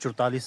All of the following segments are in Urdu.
44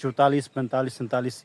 44, 45, 47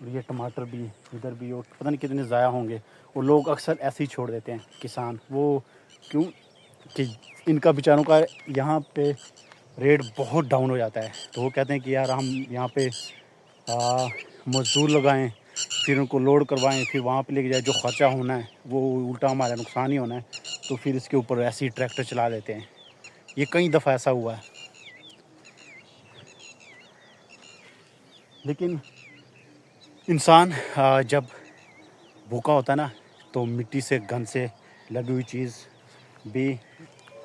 اور یہ ٹماٹر بھی ادھر بھی، اور پتہ نہیں کتنے ضائع ہوں گے. اور لوگ اکثر ایسے ہی چھوڑ دیتے ہیں کسان. وہ کیوں کہ ان کا بیچاروں کا یہاں پہ ریٹ بہت ڈاؤن ہو جاتا ہے. تو وہ کہتے ہیں کہ یار ہم یہاں پہ مزدور لگائیں، پھر ان کو لوڈ کروائیں، پھر وہاں پہ لے کے جائیں، جو خرچہ ہونا ہے وہ الٹا ہمارا نقصان ہی ہونا ہے. تو پھر اس کے اوپر ایسے ہی ٹریکٹر چلا دیتے ہیں. یہ کئی دفعہ ایسا ہوا ہے. لیکن انسان جب بھوکا ہوتا ہے نا تو مٹی سے گند سے لگی ہوئی چیز بھی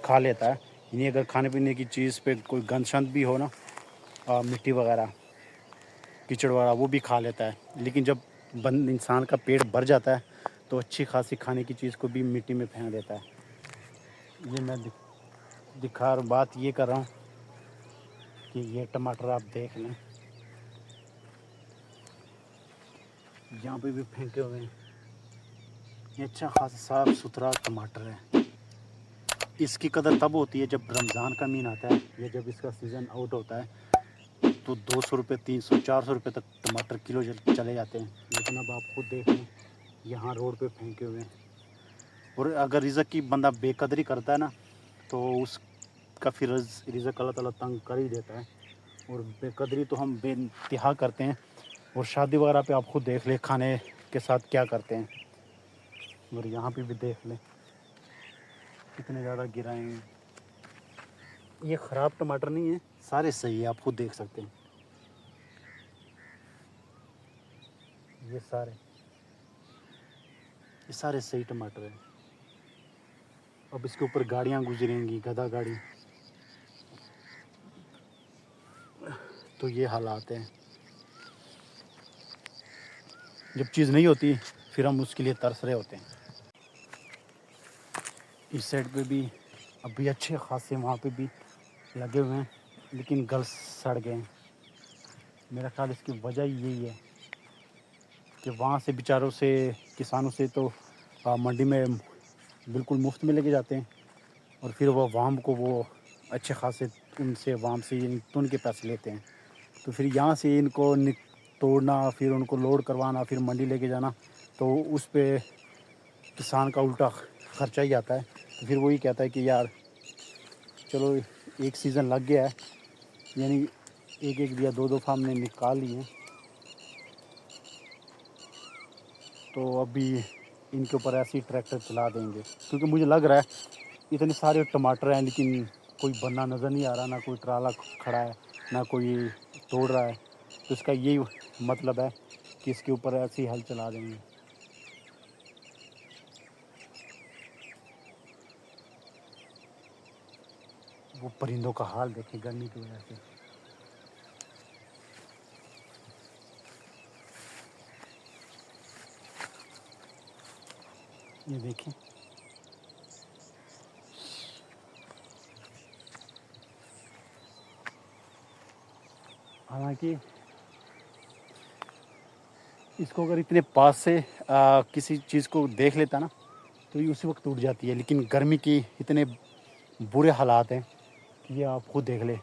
کھا لیتا ہے. یعنی اگر کھانے پینے کی چیز پہ کوئی گند شند بھی ہو نا، مٹی وغیرہ کیچڑ وغیرہ، وہ بھی کھا لیتا ہے. لیکن جب انسان کا پیٹ بھر جاتا ہے تو اچھی خاصی کھانے کی چیز کو بھی مٹی میں پھینک دیتا ہے. یہ میں دکھا رہا ہوں، بات یہ کر رہا ہوں کہ یہ ٹماٹر آپ دیکھ لیں، یہاں پہ بھی پھینکے ہوئے ہیں. یہ اچھا خاصا صاف ستھرا ٹماٹر ہے. اس کی قدر تب ہوتی ہے جب رمضان کا مہینہ آتا ہے یا جب اس کا سیزن آؤٹ ہوتا ہے تو 200 روپے 300 400 روپے تک ٹماٹر کلو چلے جاتے ہیں. لیکن اب آپ خود دیکھ لیں یہاں روڈ پہ پھینکے ہوئے ہیں. اور اگر رزق کی بندہ بے قدری کرتا ہے نا تو اس کا پھر رزق اللہ تعالیٰ تنگ کر ہی دیتا ہے. اور بے قدری تو ہم بے انتہا کرتے ہیں. اور شادی وغیرہ پہ آپ خود دیکھ لیں کھانے کے ساتھ کیا کرتے ہیں. اور یہاں پہ بھی دیکھ لیں کتنے زیادہ گرائے ہیں. یہ خراب ٹماٹر نہیں ہے، سارے صحیح ہے، آپ خود دیکھ سکتے ہیں. یہ سارے صحیح ٹماٹر ہیں. اب اس کے اوپر گاڑیاں گزریں گی، گدھا گاڑی. تو یہ حالات ہیں. جب چیز نہیں ہوتی پھر ہم اس کے لیے ترس رہے ہوتے ہیں. اس سائڈ پہ بھی ابھی اچھے خاصے وہاں پہ بھی لگے ہوئے ہیں لیکن گل سڑ گئے ہیں. میرا خیال اس کی وجہ یہی ہے کہ وہاں سے بیچاروں سے کسانوں سے تو منڈی میں بالکل مفت میں لے کے جاتے ہیں. اور پھر وہ عوام کو وہ اچھے خاصے ان سے عوام سے تن کے پیسے لیتے ہیں. تو پھر یہاں سے ان کو توڑنا، پھر ان کو لوڈ کروانا، پھر منڈی لے کے جانا، تو اس پہ کسان کا الٹا خرچہ ہی آتا ہے. تو پھر وہی کہتا ہے کہ یار چلو ایک سیزن لگ گیا ہے، یعنی ایک یا دو دفعہ ہم نے نکال لیے ہیں، تو ابھی ان کے اوپر ایسے ہی ٹریکٹر چلا دیں گے. کیونکہ مجھے لگ رہا ہے اتنے سارے ٹماٹر ہیں لیکن کوئی بندہ نظر نہیں آ رہا، نہ کوئی ٹرالا کھڑا ہے، نہ کوئی توڑ رہا ہے. تو اس کا یہی مطلب ہے کہ اس کے اوپر ایسے ہی ہل چلا دیں گے. وہ پرندوں کا حال دیکھیں گرمی کی وجہ سے. یہ دیکھیں حالانکہ اس کو اگر اتنے پاس سے کسی چیز کو دیکھ لیتا نا تو یہ اسی وقت اٹھ جاتی ہے. لیکن گرمی کی اتنے برے حالات ہیں کہ یہ آپ خود دیکھ لیں.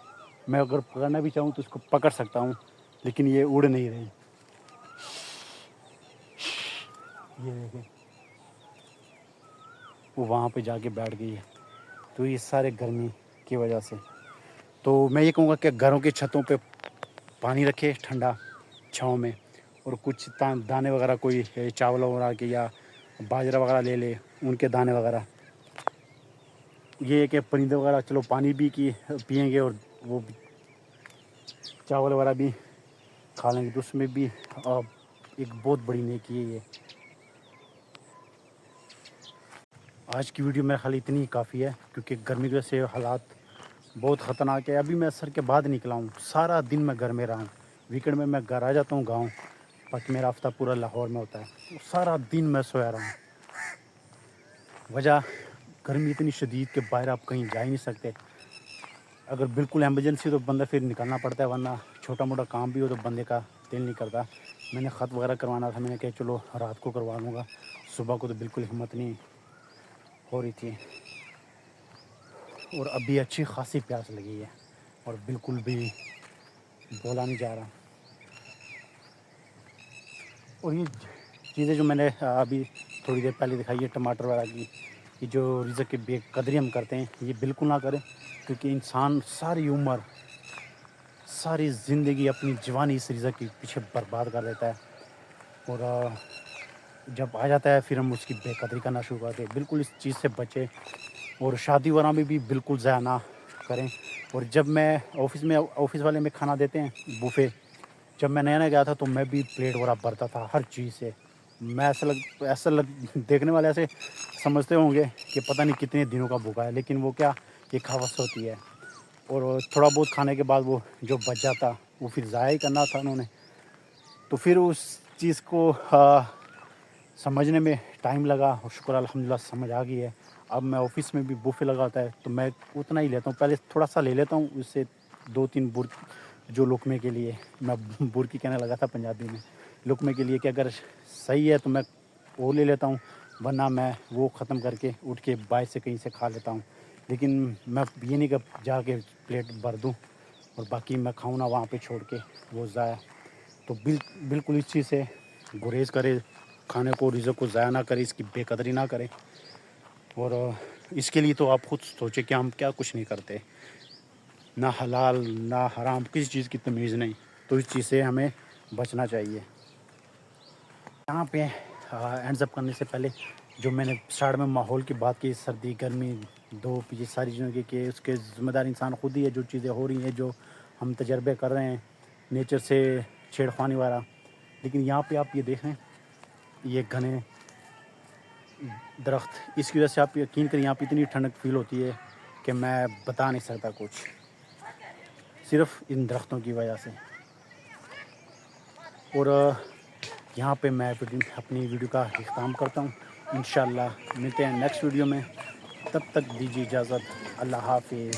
میں اگر پکڑنا بھی چاہوں تو اس کو پکڑ سکتا ہوں لیکن یہ اڑ نہیں رہی. یہ دیکھیں وہ وہاں پہ جا کے بیٹھ گئی ہے. تو یہ سارے گرمی کی وجہ سے. تو میں یہ کہوں گا کہ گھروں کی چھتوں پہ پانی رکھے ٹھنڈا چھاؤں میں، اور کچھ دانے وغیرہ کوئی چاول وغیرہ کے یا باجرہ وغیرہ لے لے ان کے دانے وغیرہ. یہ ہے کہ پرندے وغیرہ چلو پانی بھی پئیں گے اور وہ چاول وغیرہ بھی کھا لیں گے. تو اس میں بھی ایک بہت بڑی نیکی ہے یہ. آج کی ویڈیو میرے خیال اتنی کافی ہے کیونکہ گرمی کی وجہ سے حالات بہت خطرناک ہے. ابھی میں سر کے بعد نکلا ہوں، سارا دن میں گھر میں رہا ہوں. ویکینڈ میں گھر آ جاتا ہوں گاؤں، باقی میرا ہفتہ پورا لاہور میں ہوتا ہے. سارا دن میں سویا رہا ہوں. وجہ گرمی اتنی شدید کہ باہر آپ کہیں جا ہی نہیں سکتے. اگر بالکل ایمرجنسی تو بندہ پھر نکلنا پڑتا ہے، ورنہ چھوٹا موٹا کام بھی ہو تو بندے کا دل نہیں کرتا. میں نے خط وغیرہ کروانا تھا، میں نے کہا چلو رات کو کروا لوں گا، صبح کو تو بالکل ہمت نہیں ہو رہی تھی. اور ابھی اچھی خاصی پیاس لگی ہے اور بالکل بھی بولا نہیں جا رہا. اور یہ چیزیں جو میں نے ابھی تھوڑی دیر پہلے دکھائی ہے ٹماٹر وغیرہ کی، یہ جو رزق کی بے قدری ہم کرتے ہیں یہ بالکل نہ کریں، کیونکہ انسان ساری عمر ساری زندگی اپنی جوانی اس رزق کے پیچھے برباد کر دیتا ہے، اور جب آ جاتا ہے پھر ہم اس کی بے قدری کرنا شروع کرتے ہیں۔ بالکل اس چیز سے بچیں، اور شادی وغیرہ میں بھی بالکل ضائع نہ کریں۔ اور جب میں آفس والے میں کھانا دیتے ہیں بوفے، جب میں نیا گیا تھا تو میں بھی پلیٹ وغیرہ بھرتا تھا ہر چیز سے، میں دیکھنے والے ایسے سمجھتے ہوں گے کہ پتہ نہیں کتنے دنوں کا بھوکا ہے، لیکن وہ کیا ایک حوث ہوتی ہے، اور تھوڑا بہت کھانے کے بعد وہ جو بچ جاتا وہ پھر ضائع ہی کرنا تھا انہوں نے۔ تو پھر اس چیز کو سمجھنے میں ٹائم لگا، اور شکر الحمدللہ سمجھ آ گئی ہے۔ اب میں آفس میں بھی بوفے لگا ہوتا ہے تو میں اتنا ہی لیتا ہوں، پہلے تھوڑا سا لے لیتا ہوں، اس سے 2-3 جو لقمے کے لیے، میں برکی کہنے لگا تھا پنجابی میں، لقمے کے لیے کہ اگر صحیح ہے تو میں وہ لے لیتا ہوں، ورنہ میں وہ ختم کر کے اٹھ کے باہر سے کہیں سے کھا لیتا ہوں۔ لیکن میں یہ نہیں کہ جا کے پلیٹ بھر دوں اور باقی میں کھاؤں نہ وہاں پہ چھوڑ کے وہ ضائع۔ تو بالکل اس چیز سے گریز کرے، کھانے کو رزق کو ضائع نہ کرے، اس کی بے قدری نہ کرے، اور اس کے لیے تو آپ خود سوچیں کہ ہم کیا کچھ نہیں کرتے، نہ حلال نہ حرام، کسی چیز کی تمیز نہیں، تو اس چیز سے ہمیں بچنا چاہیے۔ یہاں پہ اینڈز اپ کرنے سے پہلے جو میں نے اسٹارٹ میں ماحول کی بات کی، سردی گرمی دھوپ، یہ ساری چیزوں کی کہ اس کے ذمہ دار انسان خود ہی ہے، جو چیزیں ہو رہی ہیں جو ہم تجربے کر رہے ہیں نیچر سے چھیڑ خانی والا۔ لیکن یہاں پہ آپ یہ دیکھیں، یہ گھنے درخت، اس کی وجہ سے آپ یقین کریں یہاں پہ اتنی ٹھنڈک فیل ہوتی ہے کہ میں بتا نہیں سکتا کچھ، صرف ان درختوں کی وجہ سے۔ اور یہاں پہ میں اپنی ویڈیو کا اختتام کرتا ہوں، انشاءاللہ ملتے ہیں نیکسٹ ویڈیو میں، تب تک دیجیے اجازت، اللہ حافظ۔